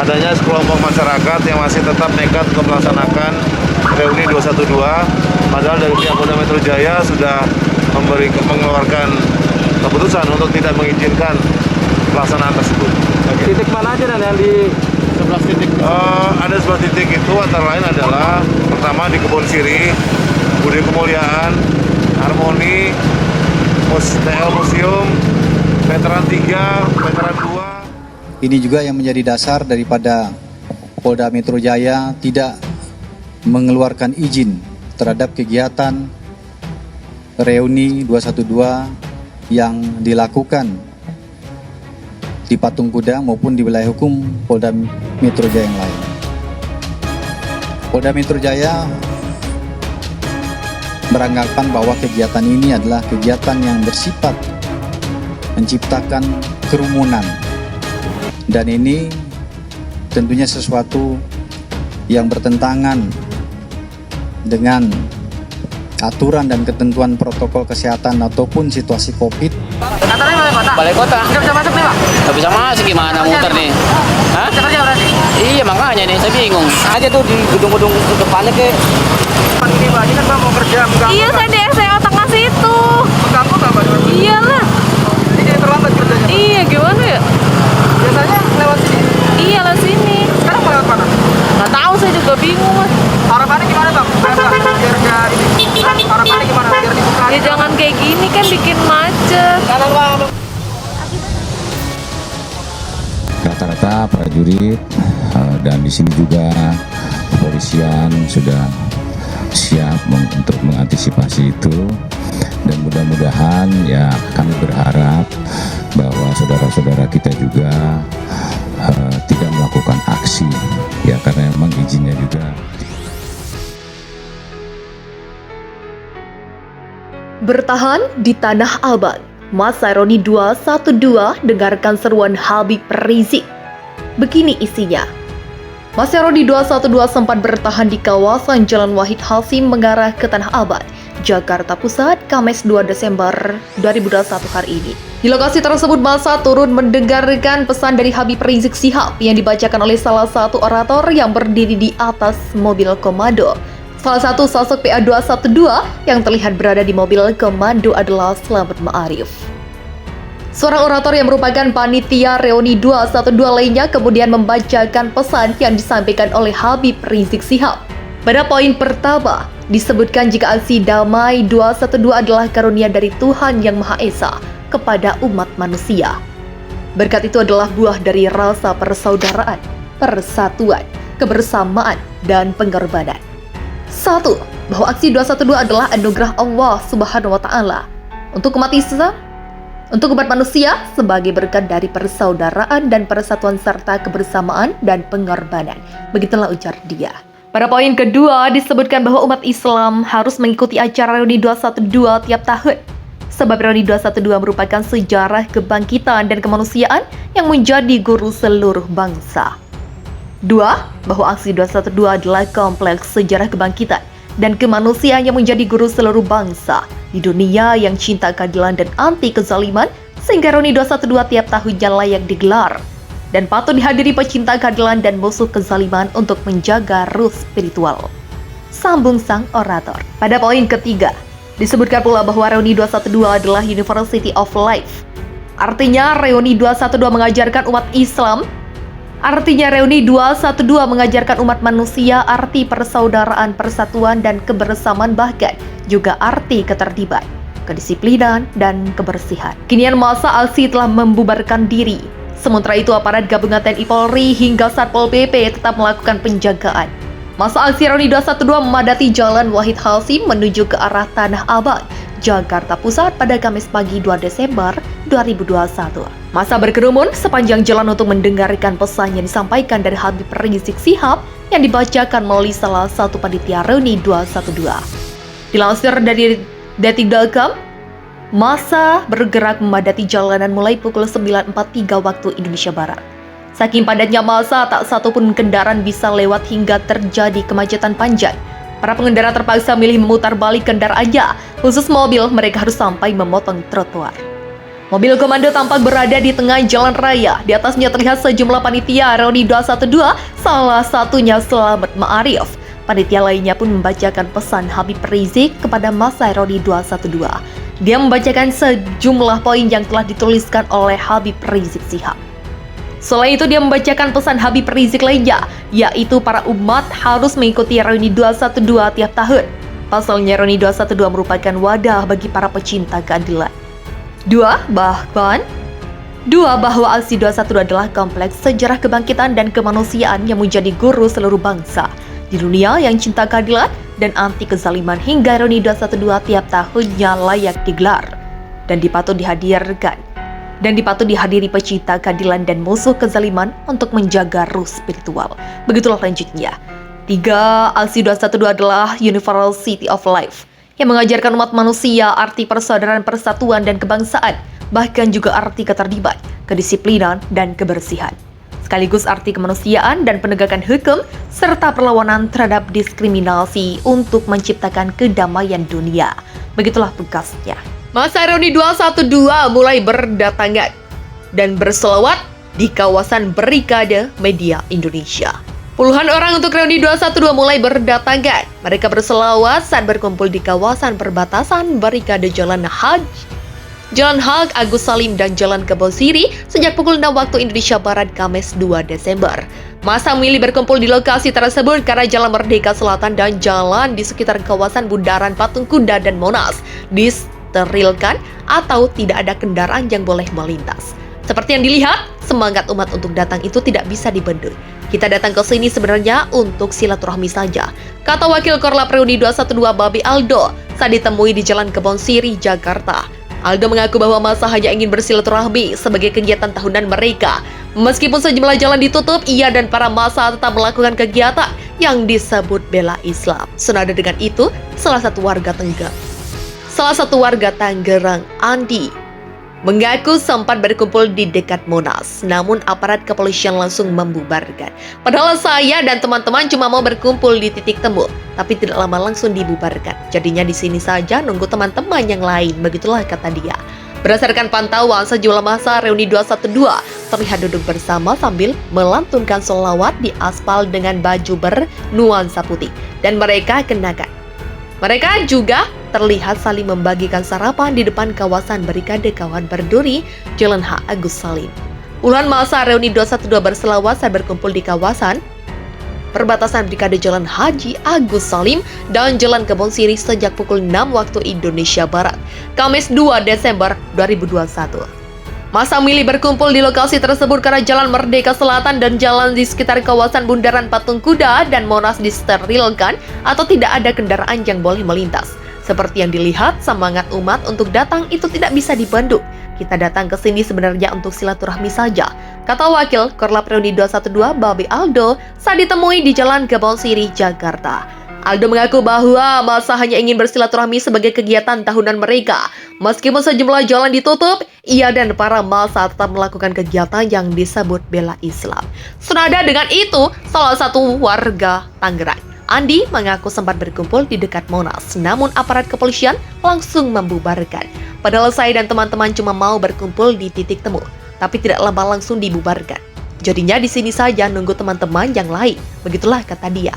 adanya sekelompok masyarakat yang masih tetap nekat untuk melaksanakan reuni 212, padahal dari pihak Polda Metro Jaya sudah mengeluarkan keputusan untuk tidak mengizinkan pelaksanaan tersebut. Titik mana aja dan yang di 11 titik? Ada 11 titik itu antara lain adalah pertama di Kebon Siri, Budi Kemuliaan, Harmoni, TL Museum, Veteran 3, Veteran 2. Ini juga yang menjadi dasar daripada Polda Metro Jaya tidak mengeluarkan izin terhadap kegiatan reuni 212 yang dilakukan di Patung Kuda maupun di wilayah hukum Polda Metro Jaya yang lain. Polda Metro Jaya beranggapan bahwa kegiatan ini adalah kegiatan yang bersifat menciptakan kerumunan, dan ini tentunya sesuatu yang bertentangan dengan aturan dan ketentuan protokol kesehatan ataupun situasi COVID. Kantornya balai kota? Balai kota. Nggak bisa masuk nih, Pak? Nggak bisa masuk, gimana muter nih? Hah? Kerja berarti? Iya, makanya nih, saya bingung. Aja tuh di gedung-gedung depannya kayak. Ini Mbak, ini kan Mbak mau kerja, mengganggu. Iya, saya di SMA Tengah situ. Mengganggu nggak Mbak? Iyalah. Jadi terlambat kerjanya? Iya, gimana ya? Biasanya lewat sini? Iya, lewat sini. Sekarang lewat mana? Nggak tahu, saya juga bingung, Mas. Harapannya gimana Bang? Biar nggak ini. Harapannya gimana? Biar dibuka. Ya jangan kayak gini kan bikin macet. Kanan Bang. Rata-rata prajurit dan di sini juga kepolisian sudah siap untuk mengantisipasi itu, dan mudah-mudahan ya kami berharap bahwa saudara-saudara kita juga tidak melakukan aksi ya, karena memang izinnya juga. Bertahan di Tanah Abang, masa reuni 212 dengarkan seruan Habib Rizik. Begini isinya. Masa reuni 212 sempat bertahan di kawasan Jalan Wahid Hasim mengarah ke Tanah Abang, Jakarta Pusat, Kamis 2 Desember 2021 hari ini. Di lokasi tersebut masa turun mendengarkan pesan dari Habib Rizik Syihab yang dibacakan oleh salah satu orator yang berdiri di atas mobil komando. Salah satu sosok PA212 yang terlihat berada di mobil komando adalah Slamet Ma'arif. Seorang orator yang merupakan panitia reuni 212 lainnya kemudian membacakan pesan yang disampaikan oleh Habib Rizik Syihab. Pada poin pertama, disebutkan jika aksi damai 212 adalah karunia dari Tuhan Yang Maha Esa kepada umat manusia. Berkat itu adalah buah dari rasa persaudaraan, persatuan, kebersamaan, dan pengorbanan. 1. Bahwa aksi 212 adalah anugerah Allah Subhanahu wa Ta'ala untuk umat Islam, untuk umat manusia sebagai berkat dari persaudaraan dan persatuan serta kebersamaan dan pengorbanan. Begitulah ujar dia. Pada poin kedua disebutkan bahwa umat Islam harus mengikuti acara reuni 212 tiap tahun. Sebab reuni 212 merupakan sejarah kebangkitan dan kemanusiaan yang menjadi guru seluruh bangsa. 2. Bahwa aksi 212 adalah kompleks sejarah kebangkitan dan kemanusiaan yang menjadi guru seluruh bangsa di dunia yang cinta keadilan dan anti kezaliman, sehingga reuni 212 tiap tahunnya layak digelar dan patut dihadiri pecinta keadilan dan musuh kezaliman untuk menjaga ruh spiritual. Sambung sang orator. Pada poin ketiga, disebutkan pula bahwa reuni 212 adalah University of Life. Artinya reuni 212 mengajarkan umat Islam. Artinya reuni 212 mengajarkan umat manusia arti persaudaraan, persatuan, dan kebersamaan, bahkan juga arti ketertiban, kedisiplinan, dan kebersihan. Kinian masa aksi telah membubarkan diri. Sementara itu aparat gabungan TNI Polri hingga Satpol PP tetap melakukan penjagaan. Masa aksi reuni 212 memadati Jalan Wahid Hasim menuju ke arah Tanah Abang, Jakarta Pusat pada Kamis pagi 2 Desember 2021. Masa berkerumun sepanjang jalan untuk mendengarkan pesan yang disampaikan dari Habib Rizik Syihab yang dibacakan melalui salah satu panitia reuni 212. Dilansir dari Detik.com, masa bergerak memadati jalanan mulai pukul 9.43 waktu Indonesia Barat. Saking padatnya masa, tak satupun kendaraan bisa lewat hingga terjadi kemacetan panjang. Para pengendara terpaksa milih memutar balik kendaraannya, khusus mobil mereka harus sampai memotong trotoar. Mobil komando tampak berada di tengah jalan raya. Di atasnya terlihat sejumlah panitia reuni 212, salah satunya Selamat Ma'arif. Panitia lainnya pun membacakan pesan Habib Rizik kepada massa reuni 212. Dia membacakan sejumlah poin yang telah dituliskan oleh Habib Rizik Shihab. Selain itu, dia membacakan pesan Habib Rizik lainnya, yaitu para umat harus mengikuti reuni 212 tiap tahun. Pasalnya reuni 212 merupakan wadah bagi para pecinta keadilan. Dua, bahwa aksi 212 adalah kompleks sejarah kebangkitan dan kemanusiaan yang menjadi guru seluruh bangsa di dunia yang cinta keadilan dan anti kezaliman hingga reuni 212 tiap tahunnya layak digelar dan dipatut dihadiri pecinta keadilan dan musuh kezaliman untuk menjaga ruh spiritual. Begitulah lanjutnya. 3. Aksi 212 adalah University of Life yang mengajarkan umat manusia arti persaudaraan, persatuan, dan kebangsaan, bahkan juga arti ketertiban, kedisiplinan, dan kebersihan. Sekaligus arti kemanusiaan dan penegakan hukum, serta perlawanan terhadap diskriminasi untuk menciptakan kedamaian dunia. Begitulah tugasnya. Masa reuni 212 mulai berdatangan dan berselawat di kawasan Barikade Media Indonesia. Puluhan orang untuk reuni 212 mulai berdatangan. Mereka berselawat saat berkumpul di kawasan perbatasan Barikade Jalan Haj, Agus Salim, dan Jalan Kebon Siri sejak pukul 6 waktu Indonesia Barat Kamis 2 Desember. Massa memilih berkumpul di lokasi tersebut karena Jalan Merdeka Selatan dan jalan di sekitar kawasan Bundaran Patung Kuda dan Monas disterilkan atau tidak ada kendaraan yang boleh melintas. Seperti yang dilihat, semangat umat untuk datang itu tidak bisa dibendung. Kita datang ke sini sebenarnya untuk silaturahmi saja, kata Wakil Korlap Reuni 212 Babe Aldo saat ditemui di Jalan Kebon Siri, Jakarta. Aldo mengaku bahwa massa hanya ingin bersilaturahmi sebagai kegiatan tahunan mereka. Meskipun sejumlah jalan ditutup, ia dan para massa tetap melakukan kegiatan yang disebut bela Islam. Senada dengan itu, salah satu warga Tangerang, Andi, mengaku sempat berkumpul di dekat Monas, namun aparat kepolisian langsung membubarkan. Padahal saya dan teman-teman cuma mau berkumpul di titik temu, tapi tidak lama langsung dibubarkan. Jadinya di sini saja nunggu teman-teman yang lain, begitulah kata dia. Berdasarkan pantauan, sejumlah massa reuni 212 terlihat duduk bersama sambil melantunkan sholawat di aspal dengan baju bernuansa putih dan mereka juga terlihat saling membagikan sarapan di depan kawasan Barikade Kawan Berduri, Jalan Agus Salim. Puluhan massa reuni 212 berselawat saat berkumpul di kawasan perbatasan Barikade Jalan Haji Agus Salim dan Jalan Kebon Siri sejak pukul 6 waktu Indonesia Barat, Kamis 2 Desember 2021. Massa memilih berkumpul di lokasi tersebut karena Jalan Merdeka Selatan dan jalan di sekitar kawasan Bundaran Patung Kuda dan Monas disterilkan atau tidak ada kendaraan yang boleh melintas. Seperti yang dilihat, semangat umat untuk datang itu tidak bisa dibendung. Kita datang ke sini sebenarnya untuk silaturahmi saja, kata Wakil Korlap Reuni 212 Babe Aldo saat ditemui di Jalan Kebon Siri, Jakarta. Aldo mengaku bahwa massa hanya ingin bersilaturahmi sebagai kegiatan tahunan mereka. Meskipun sejumlah jalan ditutup, ia dan para massa tetap melakukan kegiatan yang disebut bela Islam. Senada dengan itu, salah satu warga Tangerang, Andi, mengaku sempat berkumpul di dekat Monas, namun aparat kepolisian langsung membubarkan. Padahal saya dan teman-teman cuma mau berkumpul di titik temu, tapi tidak lama langsung dibubarkan. Jadinya di sini saja nunggu teman-teman yang lain, begitulah kata dia.